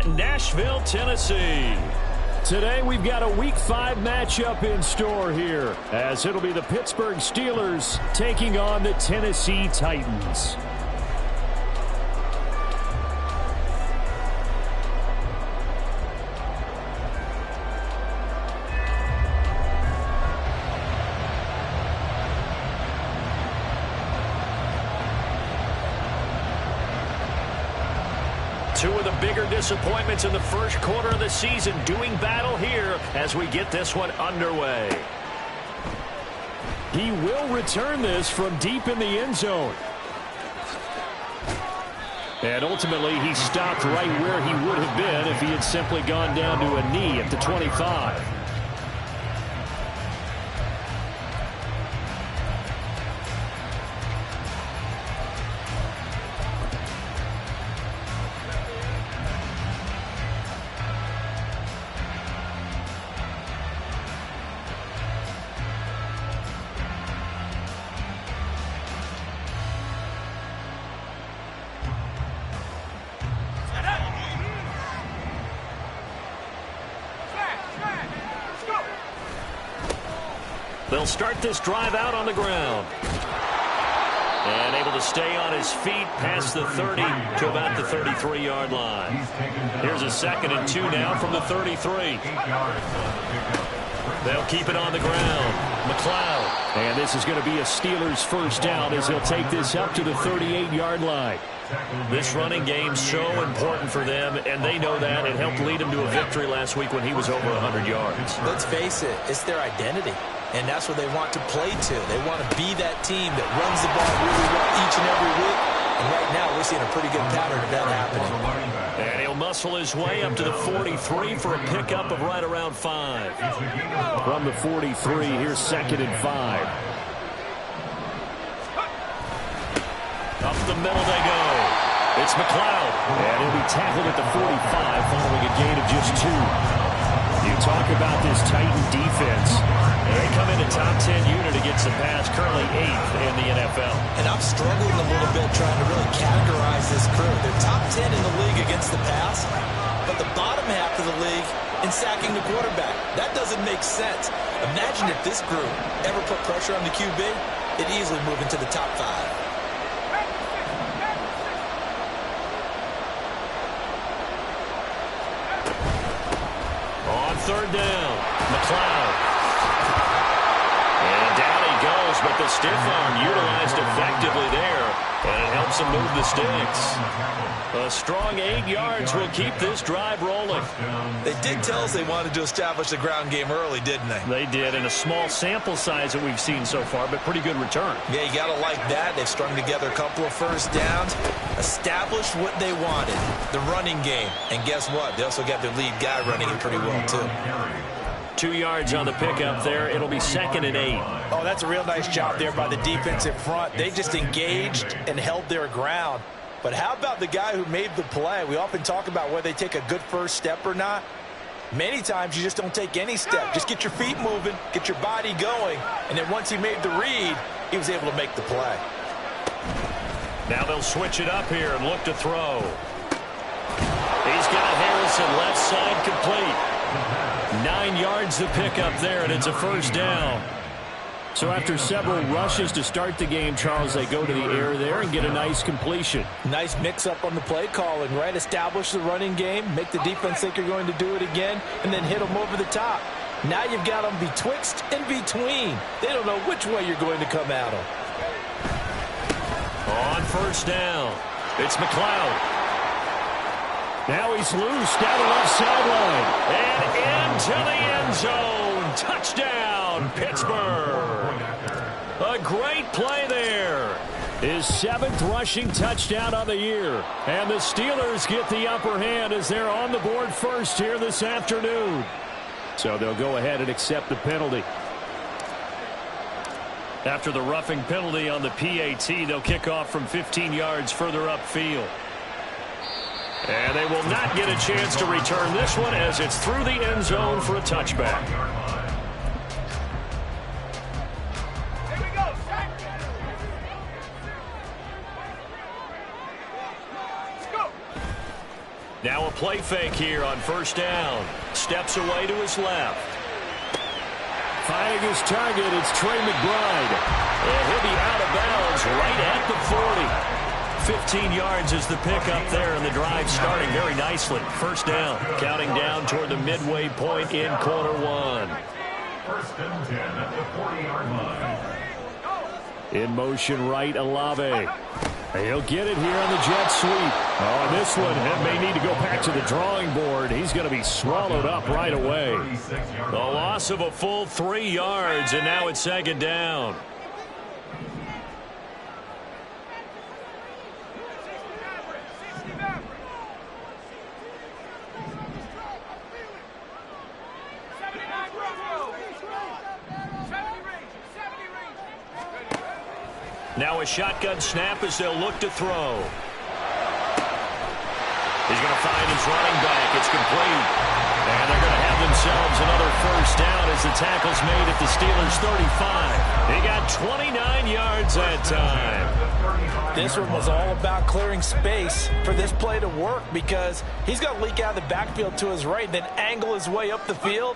in Nashville, Tennessee. Today we've got a Week 5 matchup in store here, as it'll be the Pittsburgh Steelers taking on the Tennessee Titans. Two of the bigger disappointments in the first quarter of the season doing battle here as we get this one underway. He will return this from deep in the end zone. And ultimately, he stopped right where he would have been if he had simply gone down to a knee at the 25. They'll start this drive out on the ground. And able to stay on his feet past the 30 to about the 33-yard line. Here's a 2nd and 2 now from the 33. They'll keep it on the ground. McLeod. And this is going to be a Steelers first down as he'll take this up to the 38-yard line. This running game's so important for them, and they know that. It helped lead them to a victory last week when he was over 100 yards. Let's face it, it's their identity. And that's what they want to play to. They want to be that team that runs the ball really well each and every week. And right now, we're seeing a pretty good pattern of that happening. And he'll muscle his way up to the 43 for a pickup of right around 5. From the 43, here's 2nd and 5. Up the middle they go. It's McLeod. And he'll be tackled at the 45 following a gain of just 2. You talk about this Titan defense. They come in a top 10 unit against the pass, currently 8th in the NFL. And I'm struggling a little bit trying to really categorize this crew. They're top 10 in the league against the pass, but the bottom half of the league in sacking the quarterback. That doesn't make sense. Imagine if this group ever put pressure on the QB, it'd easily move into the top 5. Third down, McLeod. And down he goes, but the stiff arm utilized effectively there, and it helps him move the sticks. A strong 8 yards will keep this drive rolling. They did tell us they wanted to establish the ground game early, didn't they? They did, in a small sample size that we've seen so far, but pretty good return. Yeah, you got to like that. They've strung together a couple of first downs, established what they wanted, the running game. And guess what? They also got their lead guy running it pretty well, too. 2 yards on the pickup there. It'll be 2nd and 8. Oh, that's a real nice job there by the defensive front. They just engaged and held their ground. But how about the guy who made the play? We often talk about whether they take a good first step or not. Many times you just don't take any step. Just get your feet moving, get your body going, and then once he made the read, he was able to make the play. Now they'll switch it up here and look to throw. He's got Harrison left side complete. 9 yards to pick up there, and it's a first down. So after several rushes to start the game, Charles, they go to the air there and get a nice completion. Nice mix-up on the play calling, right? Establish the running game, make the defense think you're going to do it again, and then hit them over the top. Now you've got them betwixt and between. They don't know which way you're going to come at them. On first down, it's McLeod. Now he's loose down the left sideline. And into the end zone. Touchdown, Pittsburgh. A great play there. His 7th rushing touchdown on the year. And the Steelers get the upper hand as they're on the board first here this afternoon. So they'll go ahead and accept the penalty. After the roughing penalty on the PAT, they'll kick off from 15 yards further upfield. And they will not get a chance to return this one as it's through the end zone for a touchback. Now a play fake here on first down. Steps away to his left. Finding his target, it's Trey McBride. And he'll be out of bounds right at the 40. 15 yards is the pickup there, and the drive starting very nicely. First down, counting down toward the midway point in quarter one. First and 10 at the 40-yard line. In motion right, Olave. He'll get it here on the jet sweep. Oh, and this one may need to go back to the drawing board. He's going to be swallowed up right away. The loss of a full 3 yards, and now it's second down. Now a shotgun snap as they'll look to throw. He's going to find his running back. It's complete. And they're going to have themselves another first down as the tackle's made at the Steelers' 35. They got 29 yards that time. This one was all about clearing space for this play to work because he's going to leak out of the backfield to his right and then angle his way up the field.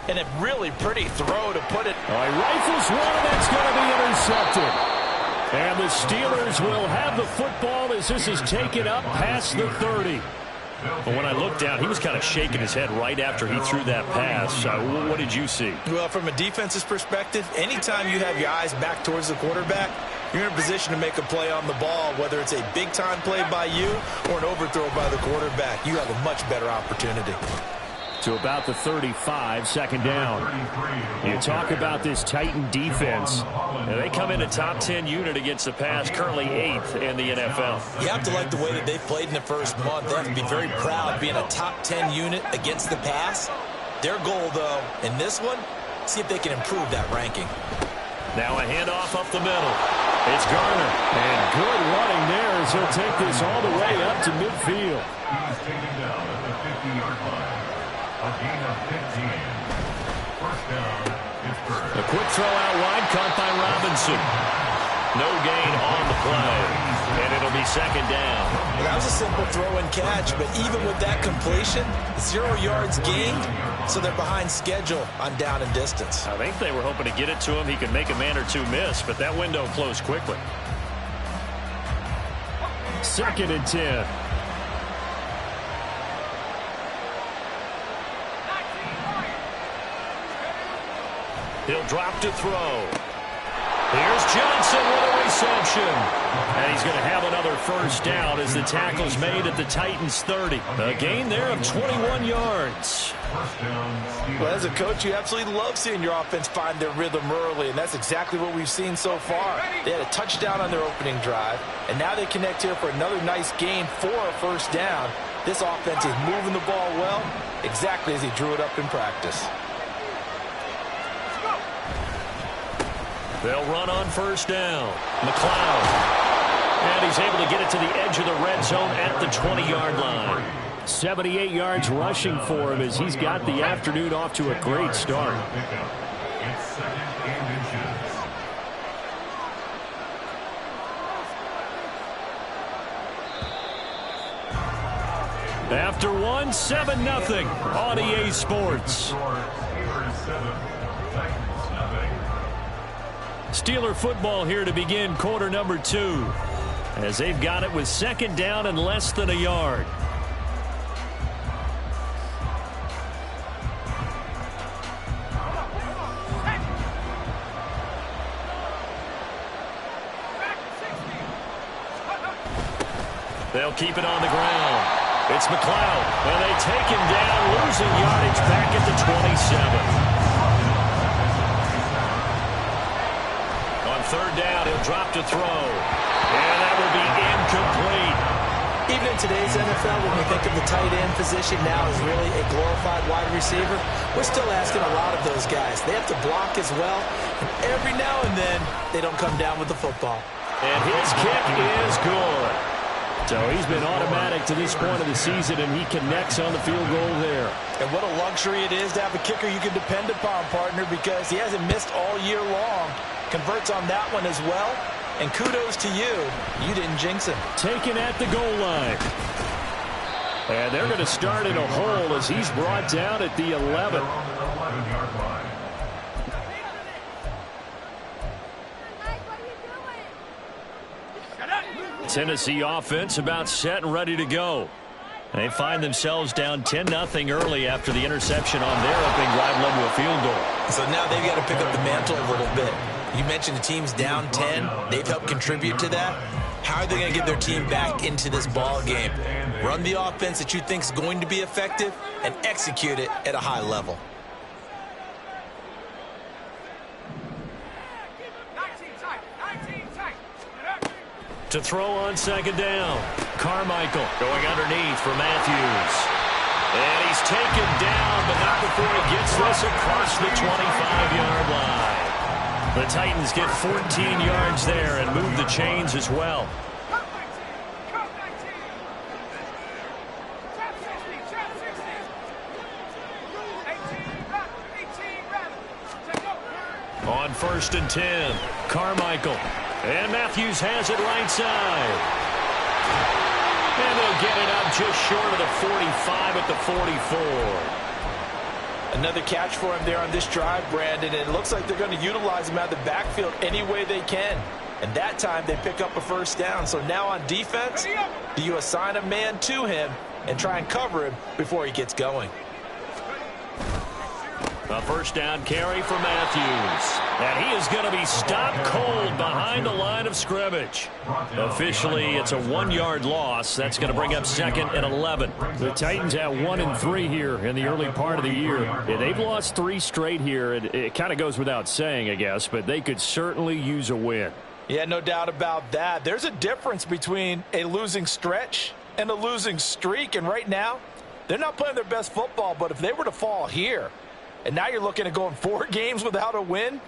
And a really pretty throw to put it. All right, rifles one, that's going to be intercepted. And the Steelers will have the football as this is taken up past the 30. But when I looked down, he was kind of shaking his head right after he threw that pass. What did you see? Well, from a defense's perspective, anytime you have your eyes back towards the quarterback, you're in a position to make a play on the ball, whether it's a big-time play by you or an overthrow by the quarterback. You have a much better opportunity. To about the 35, second down. You talk about this Titan defense. And they come in a top 10 unit against the pass, currently 8th in the NFL. You have to like the way that they played in the first month. They have to be very proud being a top 10 unit against the pass. Their goal, though, in this one, see if they can improve that ranking. Now a handoff up the middle. It's Garner. And good running there as he'll take this all the way up to midfield. He's taken down at the 50-yard line. A gain of 15. First down, Pittsburgh. A quick throw out wide, caught by Robinson. No gain on the play, and it'll be second down. Well, that was a simple throw and catch, but even with that completion, 0 yards gained, so they're behind schedule on down and distance. I think they were hoping to get it to him. He could make a man or two miss, but that window closed quickly. Second and 10. He'll drop to throw. Here's Johnson with a reception. And he's going to have another first down as the tackle's made at the Titans' 30. A gain there of 21 yards. Well, as a coach, you absolutely love seeing your offense find their rhythm early, and that's exactly what we've seen so far. They had a touchdown on their opening drive, and now they connect here for another nice gain for a first down. This offense is moving the ball well, exactly as he drew it up in practice. They'll run on first down. McLeod. And he's able to get it to the edge of the red zone at the 20-yard line. 78 yards rushing for him as he's got the afternoon off to a great start. It's second and inches. After one, 7-0 on EA Sports. Steeler football here to begin quarter number 2 as they've got it with second down and less than a yard. They'll keep it on the ground. It's McLeod, and they take him down, losing yardage back at the 27. Third down, he'll drop to throw. And that will be incomplete. Even in today's NFL, when we think of the tight end position now as really a glorified wide receiver, we're still asking a lot of those guys. They have to block as well, and every now and then, they don't come down with the football. And his kick is good. So he's been automatic to this point of the season, and he connects on the field goal there. And what a luxury it is to have a kicker you can depend upon, partner, because he hasn't missed all year long. Converts on that one as well. And kudos to you. You didn't jinx him. Taken at the goal line. And they're going to start in a hole as he's brought down at the 11. Tennessee offense about set and ready to go. They find themselves down 10-0 early after the interception on their opening drive led to a field goal. So now they've got to pick up the mantle a little bit. You mentioned the team's down 10. They've helped contribute to that. How are they going to get their team back into this ball game? Run the offense that you think is going to be effective and execute it at a high level. To throw on second down. Carmichael going underneath for Matthews. And he's taken down, but not before he gets this across the 25-yard line. The Titans get 14 yards there and move the chains as well. On 1st and 10, Carmichael. And Matthews has it right side. And they'll get it up just short of the 45 at the 44. Another catch for him there on this drive, Brandon. And it looks like they're going to utilize him out of the backfield any way they can. And that time they pick up a first down. So now on defense, do you assign a man to him and try and cover him before he gets going? A first down carry for Matthews. And he is going to be stopped cold behind the line of scrimmage. Officially, it's a 1-yard loss. That's going to bring up 2nd and 11. The Titans at 1-3 here in the early part of the year. Yeah, they've lost 3 straight here. It kind of goes without saying, I guess, but they could certainly use a win. Yeah, no doubt about that. There's a difference between a losing stretch and a losing streak. And right now, they're not playing their best football, but if they were to fall here, and now you're looking at going 4 games without a win,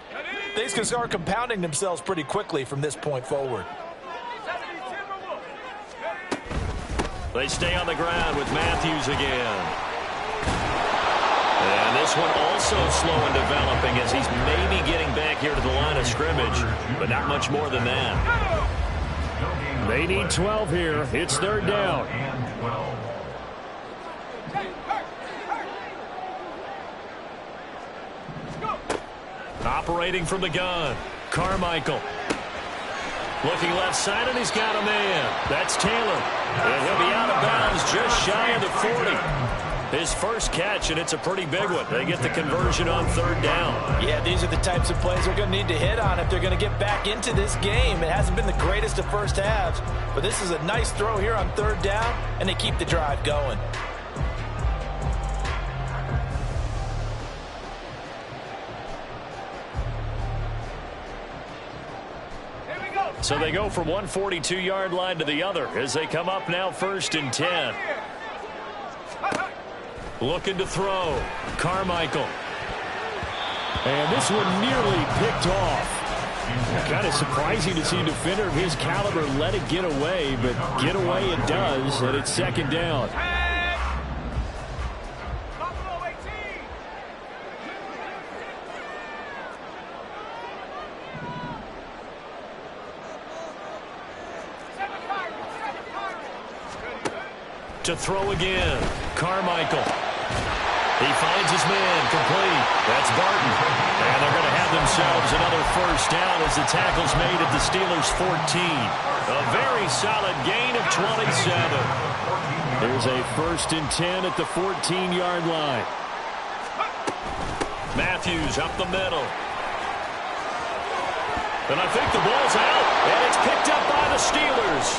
things can start compounding themselves pretty quickly from this point forward. They stay on the ground with Matthews again. And this one also slow in developing as he's maybe getting back here to the line of scrimmage, but not much more than that. They need 12 here. It's 3rd down. Operating from the gun, Carmichael. Looking left side, and he's got a man. That's Taylor. And he'll be out of bounds just shy of the 40. His first catch, and it's a pretty big one. They get the conversion on 3rd down. Yeah, these are the types of plays they're going to need to hit on if they're going to get back into this game. It hasn't been the greatest of first halves, but this is a nice throw here on 3rd down, and they keep the drive going. So they go from one 42-yard line to the other as they come up now 1st and 10. Looking to throw. Carmichael. And this one nearly picked off. Kind of surprising to see a defender of his caliber let it get away, but get away it does, and it's 2nd down. To throw again, Carmichael. He finds his man, complete. That's Barton. And they're going to have themselves another first down as the tackle's made at the Steelers' 14. A very solid gain of 27. There's a 1st and 10 at the 14-yard line. Matthews up the middle. And I think the ball's out, and it's picked up by the Steelers.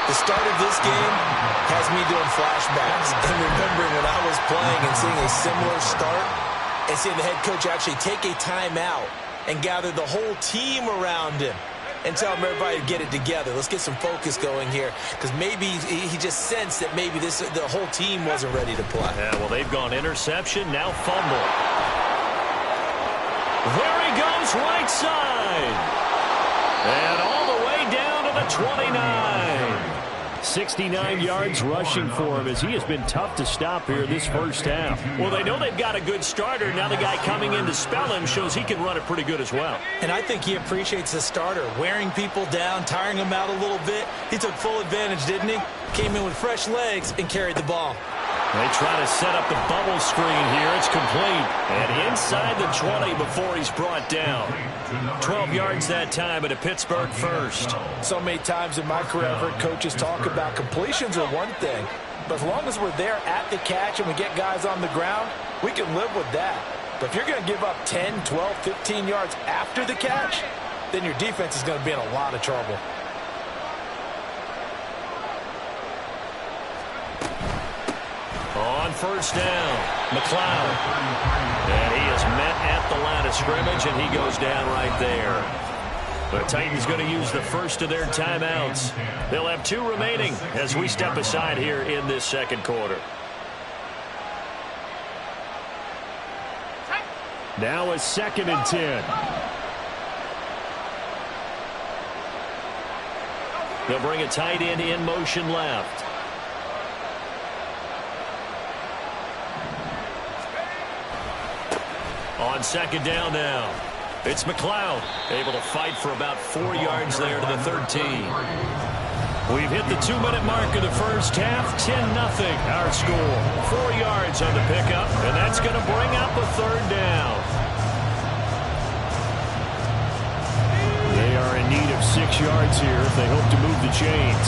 The start of this game has me doing flashbacks and remembering when I was playing and seeing a similar start and seeing the head coach actually take a timeout and gather the whole team around him and tell everybody to get it together. Let's get some focus going here because maybe he just sensed that maybe the whole team wasn't ready to play. Yeah, well, they've gone interception, now fumble. There he goes right side. And all the way down to the 29. 69 yards rushing for him as he has been tough to stop here this first half. Well, they know they've got a good starter. Now the guy coming in to spell him shows he can run it pretty good as well. And I think he appreciates the starter, wearing people down, tiring them out a little bit. He took full advantage, didn't he? Came in with fresh legs and carried the ball. They try to set up the bubble screen here. It's complete. And inside the 20 before he's brought down. 12 yards that time at a Pittsburgh first. So many times in my career I've heard coaches talk about completions are one thing. But as long as we're there at the catch and we get guys on the ground, we can live with that. But if you're going to give up 10, 12, 15 yards after the catch, then your defense is going to be in a lot of trouble. On first down, McLeod. And he is met at the line of scrimmage, and he goes down right there. The Titans going to use the first of their timeouts. They'll have 2 remaining as we step aside here in this second quarter. Now a 2nd and 10. They'll bring a tight end in motion left. On 2nd down now, it's McLeod, able to fight for about 4 yards there to the 13. We've hit the 2-minute mark of the first half, 10-0 our score. 4 yards on the pickup, and that's going to bring up a 3rd down. They are in need of 6 yards here if they hope to move the chains.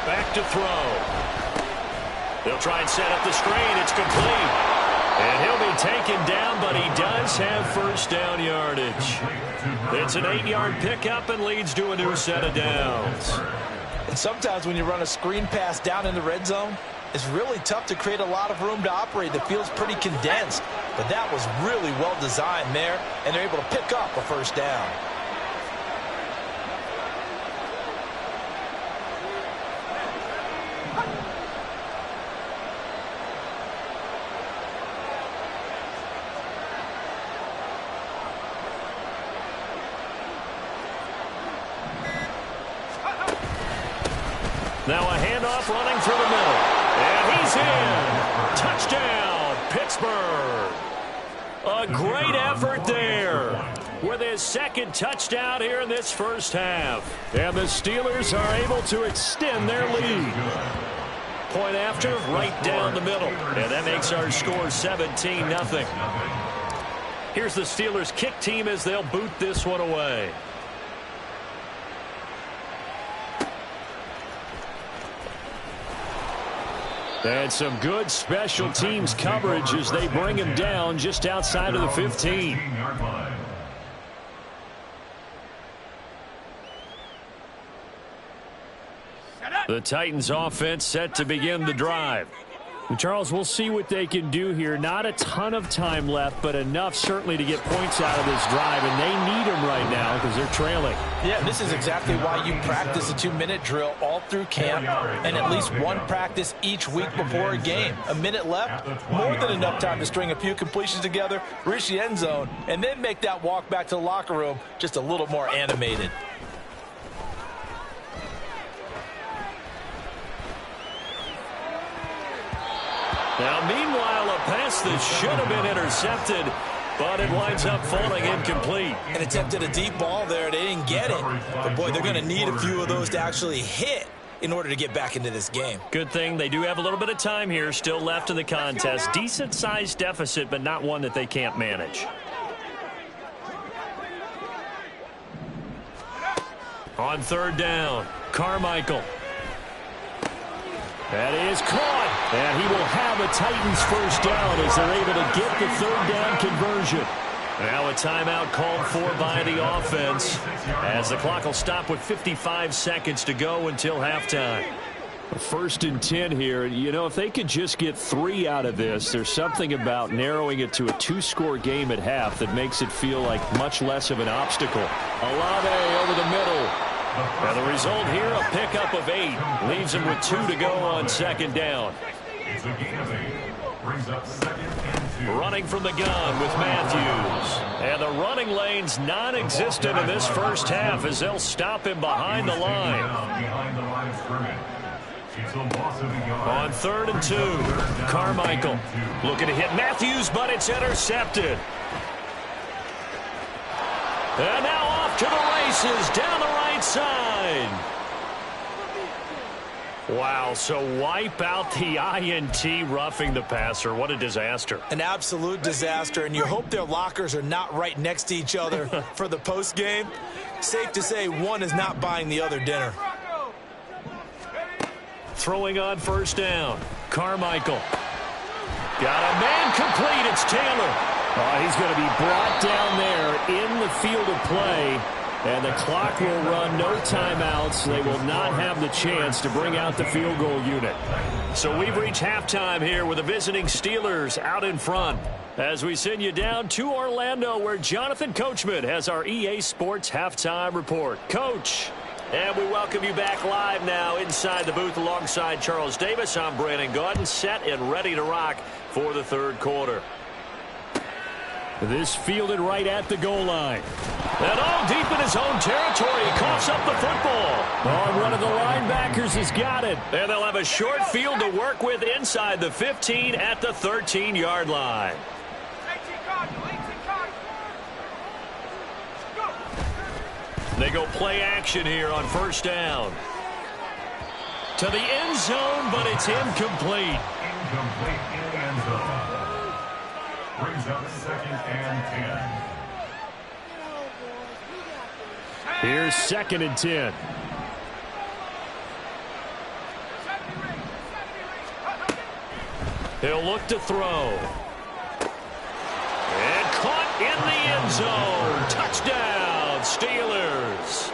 Back to throw. They'll try and set up the screen. It's complete. And he'll be taken down, but he does have first down yardage. It's an 8-yard pickup and leads to a new set of downs. And sometimes when you run a screen pass down in the red zone, it's really tough to create a lot of room to operate. The field's pretty condensed. But that was really well designed there, and they're able to pick up a first down. Now a handoff running through the middle. And he's in. Touchdown, Pittsburgh. A great effort there with his 2nd touchdown here in this first half. And the Steelers are able to extend their lead. Point after, right down the middle. And that makes our score 17-0. Here's the Steelers kick team as they'll boot this one away. And some good special teams coverage as they bring him down just outside of the 15. The Titans offense set to begin the drive. And Charles, we'll see what they can do here. Not a ton of time left, but enough certainly to get points out of this drive, and they need them right now because they're trailing. Yeah, this is exactly why you practice a 2-minute drill all through camp and at least one practice each week before a game. A minute left, more than enough time to string a few completions together, reach the end zone, and then make that walk back to the locker room just a little more animated. Now, meanwhile, a pass that should have been intercepted, but it winds up falling incomplete. And attempted a deep ball there. They didn't get it. But, boy, they're going to need a few of those to actually hit in order to get back into this game. Good thing they do have a little bit of time here still left in the contest. Decent-sized deficit, but not one that they can't manage. On 3rd down, Carmichael. That is caught, and he will have a Titans first down as they're able to get the 3rd down conversion. Now a timeout called for by the offense as the clock will stop with 55 seconds to go until halftime. 1st and 10 here. You know, if they could just get 3 out of this, there's something about narrowing it to a 2-score game at half that makes it feel like much less of an obstacle. Olave over the middle. Now the result here, a pickup of 8. Leaves him with 2 to go on 2nd down. It's a gain of 8. Brings up 2nd and 2. running from the gun with Matthews. And the running lane's non-existent in this first half as they'll stop him behind the line. On 3rd and 2, Carmichael looking to hit Matthews, but it's intercepted. And now off to the races down the right side. Wow, so wipe out the INT, roughing the passer. What a disaster. An absolute disaster, and you hope their lockers are not right next to each other for the post game. Safe to say one is not buying the other dinner. Throwing on 1st down. Carmichael. Got a man complete. It's Taylor. He's going to be brought down there in the field of play. And the clock will run, no timeouts. They will not have the chance to bring out the field goal unit. So we've reached halftime here with the visiting Steelers out in front. As we send you down to Orlando, where Jonathan Coachman has our EA Sports halftime report. Coach. And we welcome you back live now inside the booth alongside Charles Davis. I'm Brandon Gaudin, set and ready to rock for the 3rd quarter. This fielded right at the goal line. And all deep in his own territory. He coughs up the football. One of the linebackers has got it. And they'll have a short field to work with inside the 15 at the 13-yard line. They go play action here on 1st down. To the end zone, but it's incomplete. Incomplete in the end zone. Brings up 2nd and 10. Here's 2nd and 10. He'll look to throw. And caught in the end zone. Touchdown, Steelers.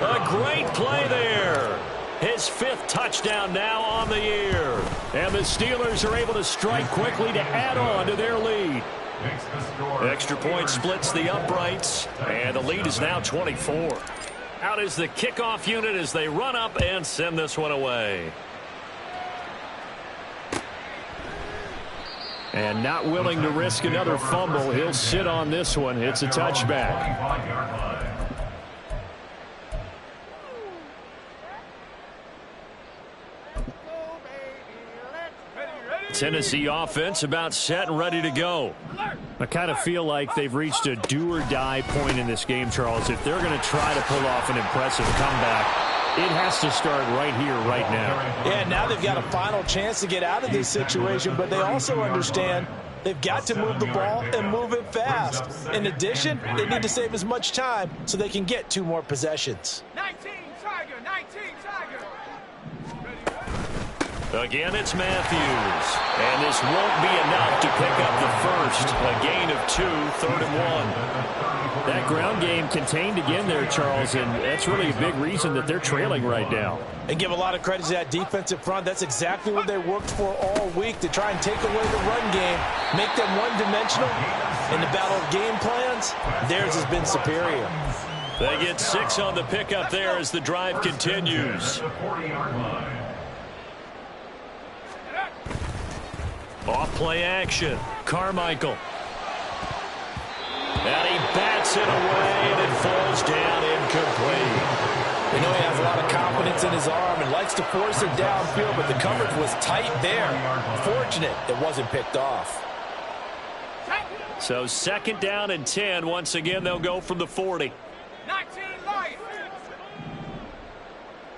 A great play there. His 5th touchdown now on the year. And the Steelers are able to strike quickly to add on to their lead. Extra point splits the uprights, and the lead is now 24. Out is the kickoff unit as they run up and send this one away. And not willing to risk another fumble, he'll sit on this one. It's a touchback. Tennessee offense about set and ready to go. I kind of feel like they've reached a do-or-die point in this game, Charles. If they're going to try to pull off an impressive comeback, it has to start right here, right now. Yeah, now they've got a final chance to get out of this situation, but they also understand they've got to move the ball and move it fast. In addition, they need to save as much time so they can get 2 more possessions. 19 Tiger, 19 Tiger. Again, it's Matthews. And this won't be enough to pick up the first. A gain of 2, 3rd and 1. That ground game contained again there, Charles, and that's really a big reason that they're trailing right now. And give a lot of credit to that defensive front. That's exactly what they worked for all week, to try and take away the run game, make them one-dimensional. In the battle of game plans, theirs has been superior. They get 6 on the pickup there as the drive continues. Off play action. Carmichael. And he bats it away, and it falls down incomplete. You know he has a lot of confidence in his arm and likes to force it downfield, but the coverage was tight there. Fortunate it wasn't picked off. So 2nd down and 10. Once again, they'll go from the 40. 19 Lions.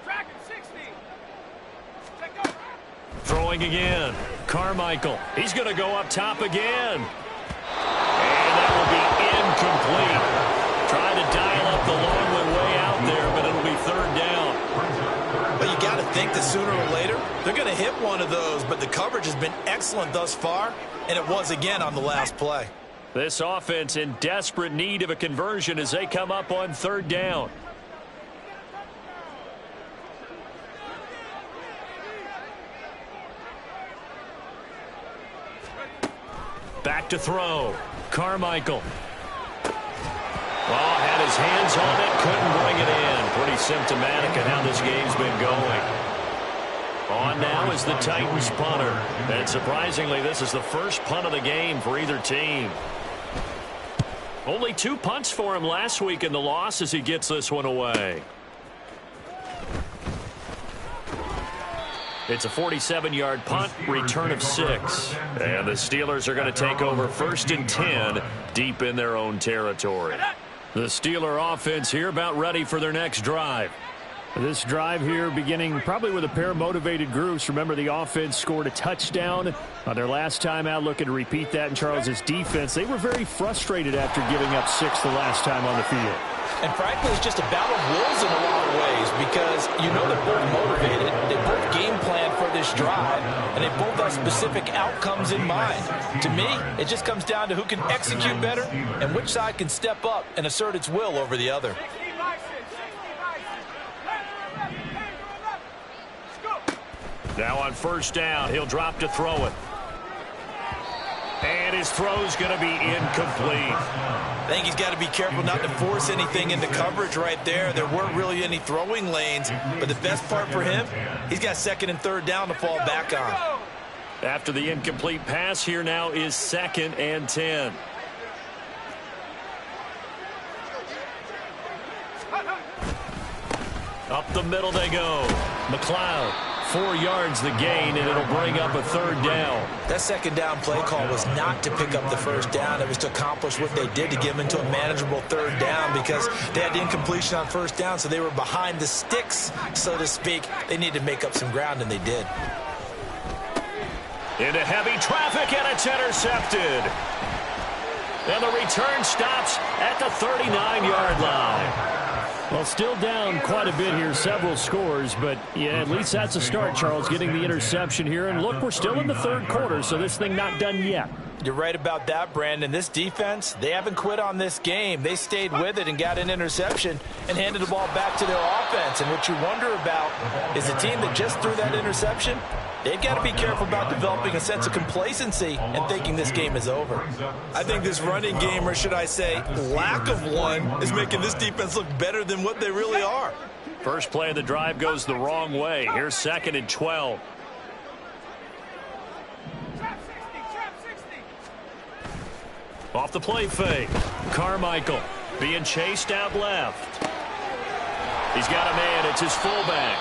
Dragon 60. Take over. Throwing again. Carmichael. He's going to go up top again. And that will be incomplete. Trying to dial up the long way out there, but it'll be 3rd down. But you got to think that sooner or later, they're going to hit one of those, but the coverage has been excellent thus far, and it was again on the last play. This offense in desperate need of a conversion as they come up on 3rd down. Back to throw. Carmichael. Oh, had his hands on it, couldn't bring it in. Pretty symptomatic of how this game's been going. On now is the Titans punter. And surprisingly, this is the first punt of the game for either team. Only 2 punts for him last week in the loss as he gets this one away. It's a 47-yard punt, return of 6. And the Steelers are going to take over 1st and 10 deep in their own territory. The Steeler offense here about ready for their next drive. This drive here beginning probably with a pair of motivated groups. Remember, the offense scored a touchdown on their last time out, looking to repeat that in Charles's defense. They were very frustrated after giving up 6 the last time on the field. And frankly, it's just a battle of wills in a lot of ways because you know they're both motivated. They both game plan for this drive, and they both have specific outcomes in mind. To me, it just comes down to who can execute better and which side can step up and assert its will over the other. Now on 1st down, he'll drop to throw it. And his throw's going to be incomplete. I think he's got to be careful not to force anything into coverage right there. There weren't really any throwing lanes, but the best part for him, he's got 2nd and 3rd down to fall back on. After the incomplete pass, here now is 2nd and 10. Up the middle they go. McLeod, 4 yards the gain, and it'll bring up a 3rd down. That 2nd down play call was not to pick up the 1st down. It was to accomplish what they did to get them into a manageable 3rd down because they had incompletion on 1st down, so they were behind the sticks, so to speak. They needed to make up some ground, and they did. Into heavy traffic, and it's intercepted. And the return stops at the 39-yard line. Well, still down quite a bit here, several scores, but yeah, at least that's a start, Charles, getting the interception here. And look, we're still in the 3rd quarter, so this thing not done yet. You're right about that, Brandon. This defense, they haven't quit on this game. They stayed with it and got an interception and handed the ball back to their offense. And what you wonder about is a team that just threw that interception, they've got to be careful about developing a sense of complacency and thinking this game is over. I think this running game, or should I say lack of one, is making this defense look better than what they really are. First play of the drive goes the wrong way. Here's 2nd and 12. Off the play fake. Carmichael being chased out left. He's got a man. It's his fullback.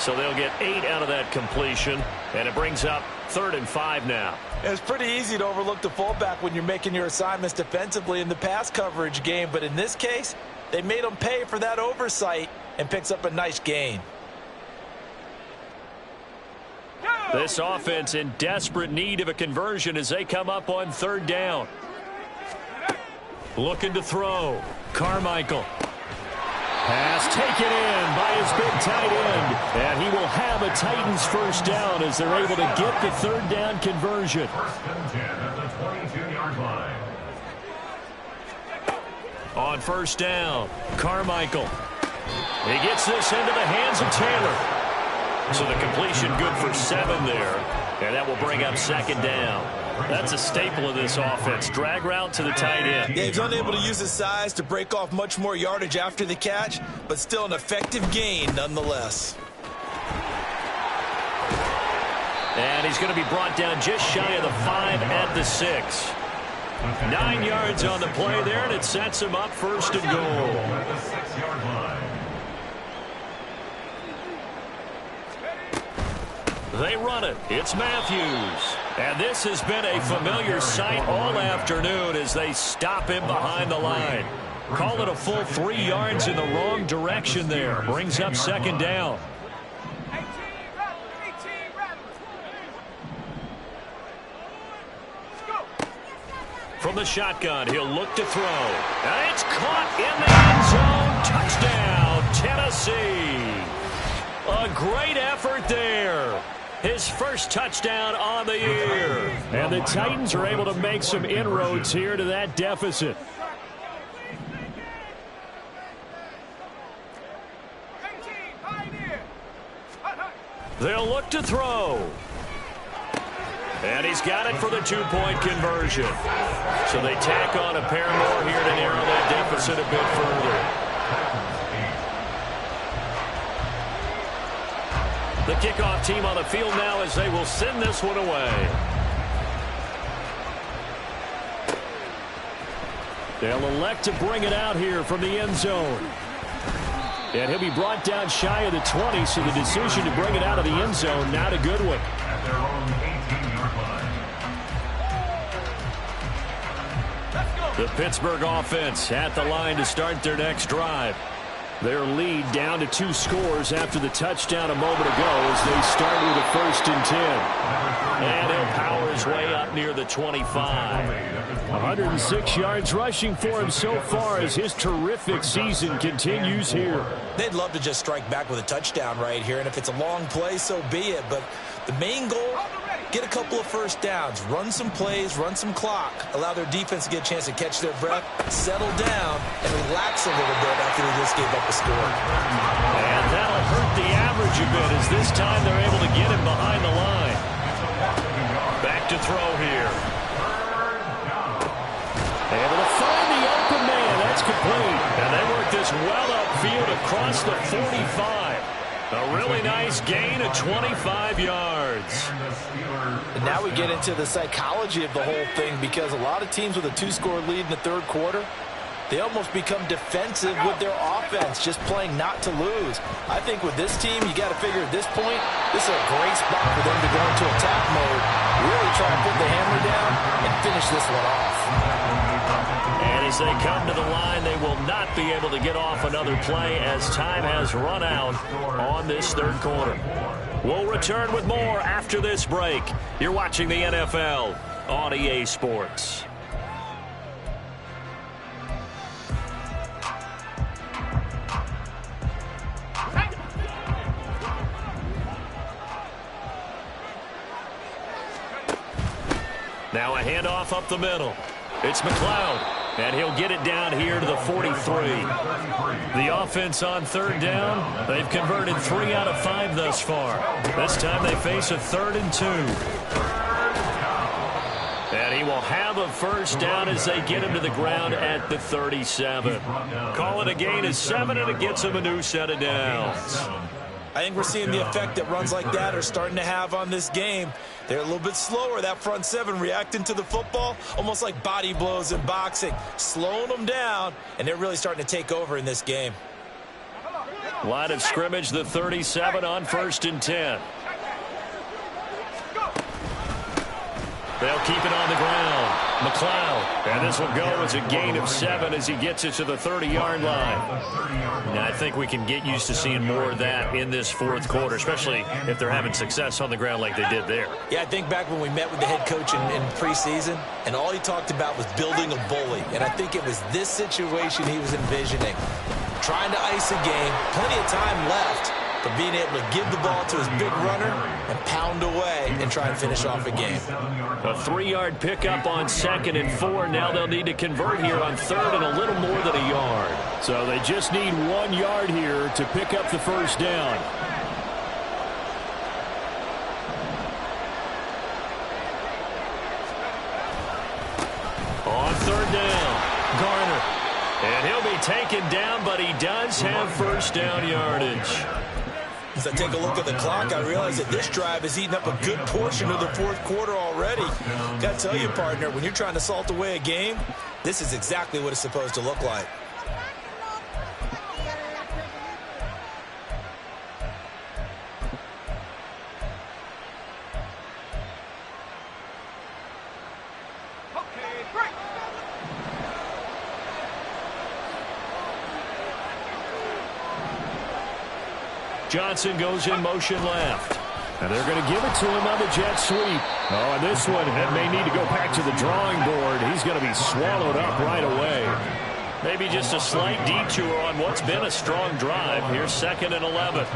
So they'll get 8 out of that completion, and it brings up 3rd and 5 now. It's pretty easy to overlook the fullback when you're making your assignments defensively in the pass coverage game, but in this case, they made him pay for that oversight and picks up a nice gain. This offense in desperate need of a conversion as they come up on 3rd down. Looking to throw. Carmichael. Pass taken in by his big tight end. And he will have a Titans 1st down as they're able to get the 3rd down conversion. 1st and 10 at the 22-yard line. On 1st down, Carmichael. He gets this into the hands of Taylor. So the completion good for 7 there. And that will bring up 2nd down. That's a staple of this offense. Drag route to the tight end. Yeah, he's unable to use his size to break off much more yardage after the catch, but still an effective gain nonetheless. And he's going to be brought down just shy of the 5 at the 6. 9 yards on the play there, and it sets him up 1st and goal. At the 6-yard line. They run it. It's Matthews. And this has been a familiar sight all afternoon as they stop him behind the line. Call it a full 3 yards in the wrong direction there. Brings up 2nd down. From the shotgun, he'll look to throw. And it's caught in the end zone. Touchdown, Tennessee. A great effort there. His first touchdown on the year. And the Titans are able to make some inroads here to that deficit. They'll look to throw. And he's got it for the 2-point conversion. So they tack on a pair more here to narrow that deficit a bit further. The kickoff team on the field now as they will send this one away. They'll elect to bring it out here from the end zone. And he'll be brought down shy of the 20, so the decision to bring it out of the end zone, not a good one. At their own 18-yard line. The Pittsburgh offense at the line to start their next drive. Their lead down to 2 scores after the touchdown a moment ago as they start with a 1st and 10. And he'll power his way up near the 25. 106 yards rushing for him so far as his terrific season continues here. They'd love to just strike back with a touchdown right here, and if it's a long play, so be it. But the main goal, get a couple of first downs, run some plays, run some clock, allow their defense to get a chance to catch their breath, settle down, and relax a little bit after they just gave up a score. And that'll hurt the average a bit as this time they're able to get him behind the line. Back to throw here. Able to find the open man. That's complete. And they work this well upfield across the 45. A really nice gain of 25 yards. And now we get into the psychology of the whole thing, because a lot of teams with a 2-score lead in the 3rd quarter, they almost become defensive with their offense, just playing not to lose. I think with this team, you got to figure at this point, this is a great spot for them to go into attack mode, really try to put the hammer down and finish this one off. And as they come to the line, they will not be able to get off another play as time has run out on this 3rd quarter. We'll return with more after this break. You're watching the NFL on EA Sports. Now a handoff up the middle. It's McLeod, and he'll get it down here to the 43. The offense on 3rd down, they've converted 3 out of 5 thus far. This time they face a 3rd and 2. And he will have a 1st down as they get him to the ground at the 37. Call it a gain of 7, and it gets him a new set of downs. I think we're seeing the effect that runs like that are starting to have on this game. They're a little bit slower, that front 7, reacting to the football, almost like body blows in boxing, slowing them down, and they're really starting to take over in this game. Line of scrimmage, the 37 on 1st and 10. They'll keep it on the ground. McLeod. And this will go as a gain of 7 as he gets it to the 30-yard line. Now, I think we can get used to seeing more of that in this 4th quarter, especially if they're having success on the ground like they did there. Yeah, I think back when we met with the head coach in preseason, and all he talked about was building a bully. And I think it was this situation he was envisioning. Trying to ice a game, plenty of time left, but being able to give the ball to his big runner and pound away and try and finish off a game. A 3-yard pickup on 2nd and 4. Now they'll need to convert here on 3rd and a little more than a yard. So they just need 1 yard here to pick up the 1st down. On 3rd down, Garner. And he'll be taken down, but he does have 1st down yardage. As I take a look at the clock, I realize that this drive has eaten up a good portion of the 4th quarter already. Got to tell you, partner, when you're trying to salt away a game, this is exactly what it's supposed to look like. Johnson goes in motion left. And they're going to give it to him on the jet sweep. Oh, and this one may need to go back to the drawing board. He's going to be swallowed up right away. Maybe just a slight detour on what's been a strong drive. Here's 2nd and 11.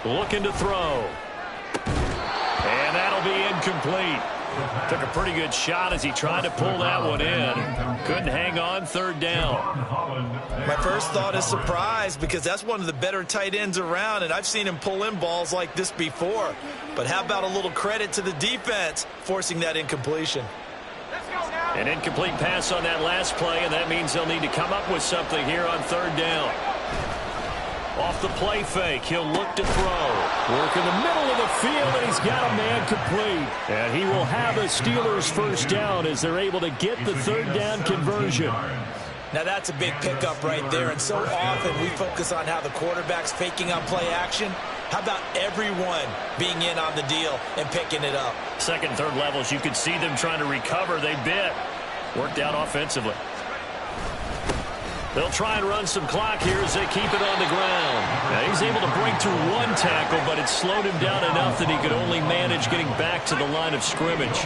Looking to throw. And that'll be incomplete. Took a pretty good shot as he tried to pull that one in. Couldn't hang on, third down. My first thought is surprise, because that's one of the better tight ends around, and I've seen him pull in balls like this before. But how about a little credit to the defense forcing that incompletion? An incomplete pass on that last play, and that means they'll need to come up with something here on third down. Off the play fake, he'll look to throw. Work in the middle of the field, and he's got a man complete. And he will have a Steelers first down as they're able to get the third down conversion. Now that's a big pickup right there, and so often we focus on how the quarterback's faking on play action. How about everyone being in on the deal and picking it up? Second and third levels, you could see them trying to recover. They bit. Worked out offensively. They'll try and run some clock here as they keep it on the ground. Now he's able to break through one tackle, but it slowed him down enough that he could only manage getting back to the line of scrimmage.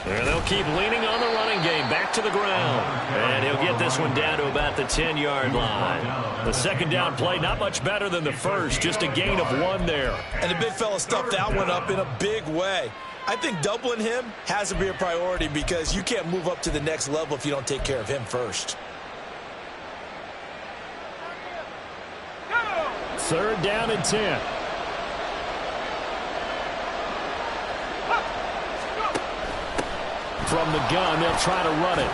And they'll keep leaning on the running game. Back to the ground. And he'll get this one down to about the 10-yard line. The second down play, not much better than the first. Just a gain of 1 there. And the big fella stuffed that one up in a big way. I think doubling him has to be a priority, because you can't move up to the next level if you don't take care of him first. Third down and 10. From the gun, they'll try to run it.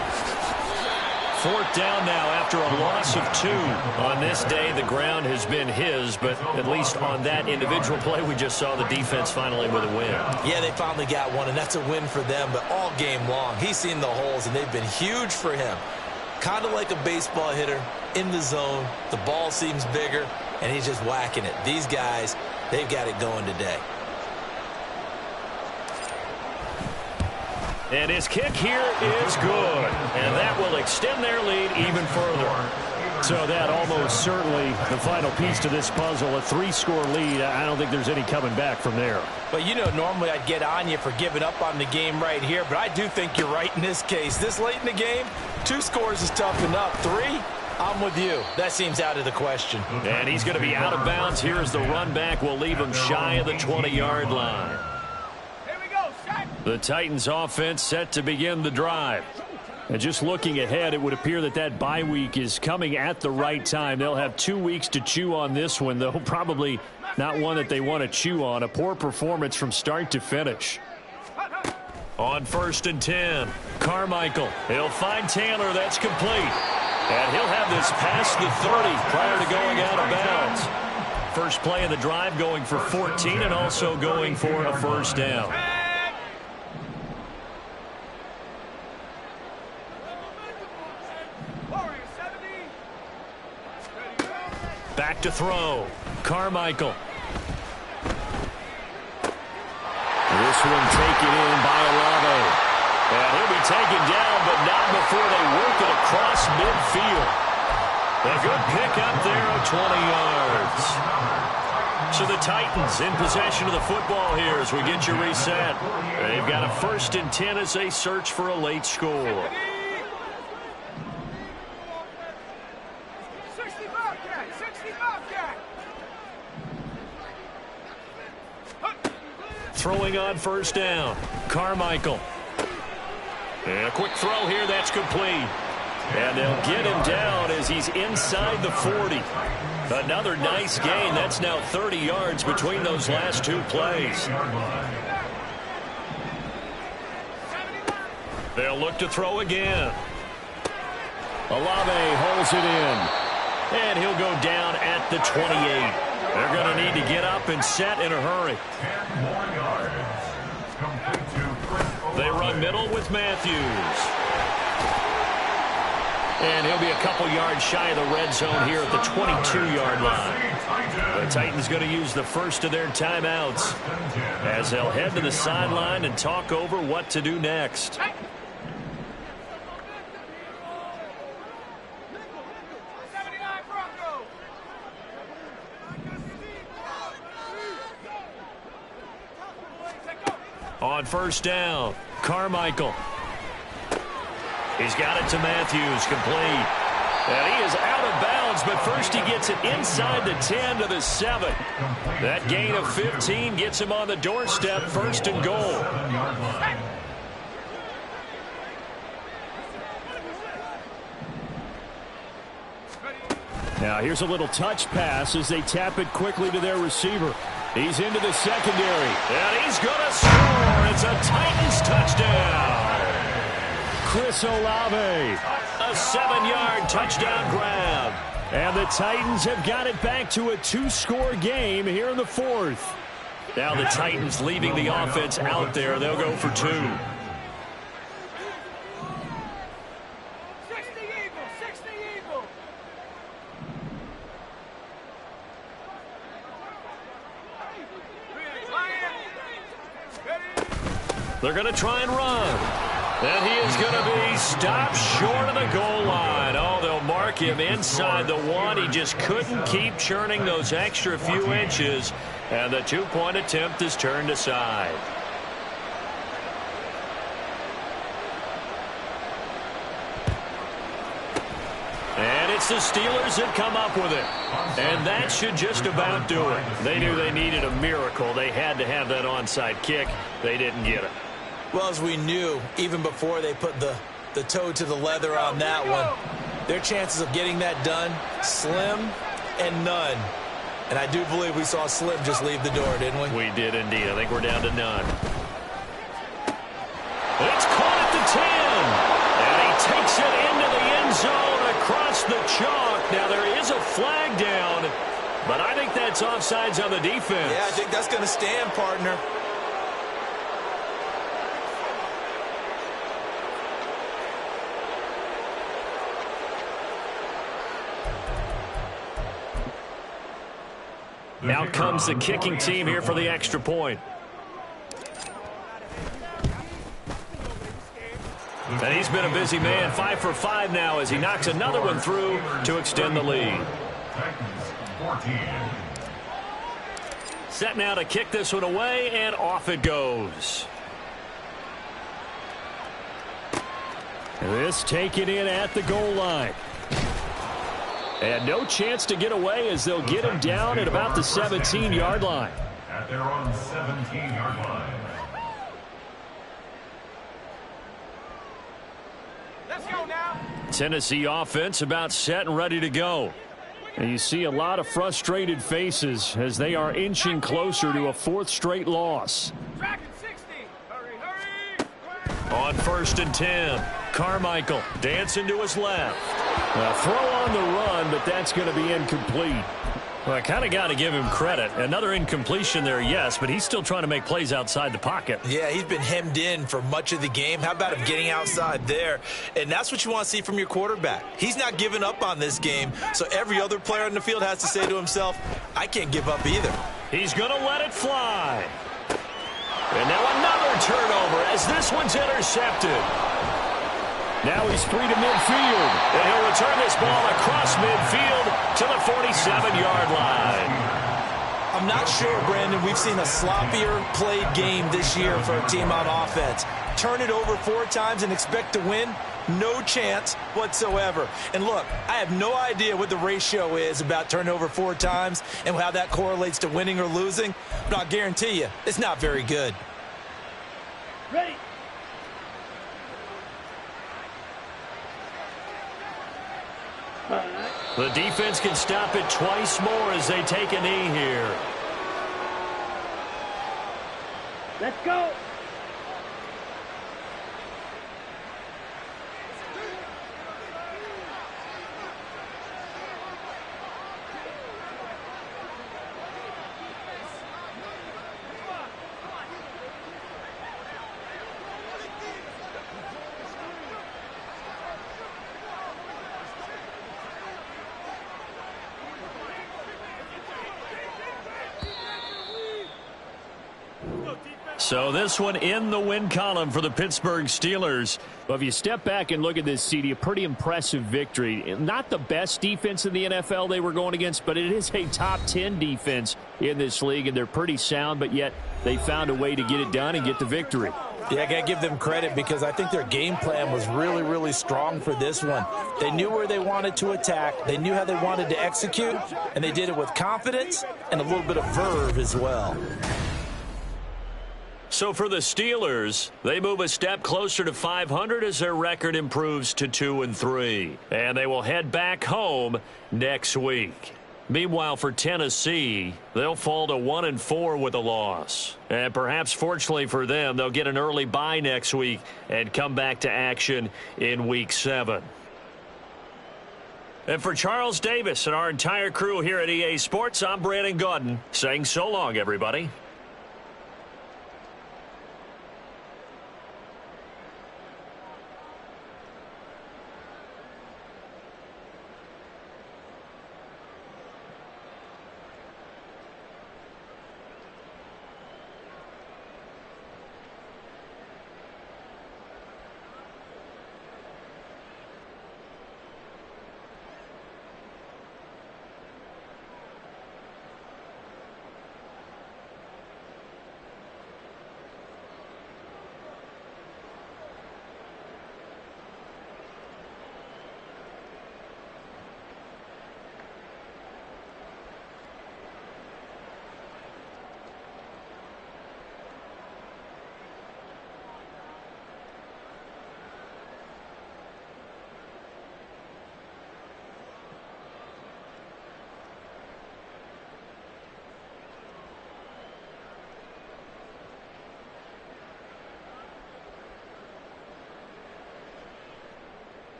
Fourth down now after a loss of 2. On this day, the ground has been his, but at least on that individual play, we just saw the defense finally with a win. Yeah, they finally got one, and that's a win for them, but all game long, he's seen the holes, and they've been huge for him. Kind of like a baseball hitter in the zone. The ball seems bigger, and he's just whacking it. These guys, they've got it going today. And his kick here is good. And that will extend their lead even further. So that almost certainly the final piece to this puzzle, a 3-score lead. I don't think there's any coming back from there. But, you know, normally I'd get on you for giving up on the game right here, but I do think you're right in this case. This late in the game, 2 scores is tough enough. 3, I'm with you. That seems out of the question. And he's going to be out of bounds here as the run back will leave him shy of the 20-yard line. The Titans offense set to begin the drive. And just looking ahead, it would appear that that bye week is coming at the right time. They'll have 2 weeks to chew on this one, though probably not one that they want to chew on. A poor performance from start to finish. On 1st and 10, Carmichael. He'll find Taylor. That's complete. And he'll have this past the 30 prior to going out of bounds. First play of the drive going for 14 and also going for a first down. Back to throw. Carmichael. This one taken in by Olave. And he'll be taken down, but not before they work it across midfield. A good pickup there of 20 yards. So the Titans in possession of the football here as we get you reset. They've got a 1st and 10 as they search for a late score. Throwing on 1st down. Carmichael. And a quick throw here. That's complete. And they'll get him down as he's inside the 40. Another nice gain. That's now 30 yards between those last 2 plays. They'll look to throw again. Olave holds it in. And he'll go down at the 28. They're going to need to get up and set in a hurry. 10 more yards. Complete to They run middle with Matthews. And he'll be a couple yards shy of the red zone here at the 22-yard line. The Titans going to use the first of their timeouts as they'll head to the sideline and talk over what to do next. On 1st down, Carmichael. He's got it to Matthews, complete. And he is out of bounds downs, but first he gets it inside the 10 to the 7. That gain of 15 gets him on the doorstep, 1st and goal. 7-yard line. Now here's a little touch pass as they tap it quickly to their receiver. He's into the secondary, and he's going to score. It's a Titans touchdown. Chris Olave, a 7-yard touchdown grab. And the Titans have got it back to a 2-score game here in the 4th. Now the Titans leaving the offense out there. They'll go for 2. 60 Eagle, 60 Eagle. They're going to try and run. And he is going to be stopped short of the goal line. Oh, they'll mark him inside the 1. He just couldn't keep churning those extra few inches. And the 2-point attempt is turned aside. And it's the Steelers that come up with it. And that should just about do it. They knew they needed a miracle. They had to have that onside kick. They didn't get it. Well, as we knew, even before they put the toe to the leather on that one, their chances of getting that done, slim and none. And I do believe we saw Slim just leave the door, didn't we? We did indeed. I think we're down to none. It's caught at the 10. And he takes it into the end zone across the chalk. Now there is a flag down, but I think that's offsides on the defense. Yeah, I think that's going to stand, partner. Out comes the kicking team here for the extra point. And he's been a busy man, 5 for 5 now as he knocks another one through to extend the lead. Titans 14. Set now to kick this one away, and off it goes. This taken in at the goal line. And no chance to get away as they'll get him down at about the 17-yard line. At their own 17-yard line. Let's go now. Tennessee offense about set and ready to go. And you see a lot of frustrated faces as they are inching closer to a 4th straight loss. Track at 60. Hurry, hurry. On 1st and 10, Carmichael dancing to his left. A throw on the run, but that's going to be incomplete. Well, I kind of got to give him credit. Another incompletion there, yes, but he's still trying to make plays outside the pocket. Yeah, he's been hemmed in for much of the game. How about him getting outside there? And that's what you want to see from your quarterback. He's not giving up on this game, so every other player in the field has to say to himself, I can't give up either. He's going to let it fly. And now another turnover as this one's intercepted. Now he's free to midfield, and he'll return this ball across midfield to the 47-yard line. I'm not sure, Brandon, we've seen a sloppier played game this year for a team on offense. Turn it over 4 times and expect to win? No chance whatsoever. And look, I have no idea what the ratio is about turning over 4 times and how that correlates to winning or losing, but I'll guarantee you, it's not very good. Ready. The defense can stop it twice more as they take a knee here. Let's go. So this one in the win column for the Pittsburgh Steelers. Well, if you step back and look at this, CD, a pretty impressive victory. Not the best defense in the NFL they were going against, but it is a top 10 defense in this league, and they're pretty sound, but yet they found a way to get it done and get the victory. Yeah, I got to give them credit because I think their game plan was really, really strong for this one. They knew where they wanted to attack. They knew how they wanted to execute, and they did it with confidence and a little bit of verve as well. So for the Steelers, they move a step closer to 500 as their record improves to 2-3. And they will head back home next week. Meanwhile, for Tennessee, they'll fall to 1-4 with a loss. And perhaps fortunately for them, they'll get an early bye next week and come back to action in Week 7. And for Charles Davis and our entire crew here at EA Sports, I'm Brandon Gaudin saying so long, everybody.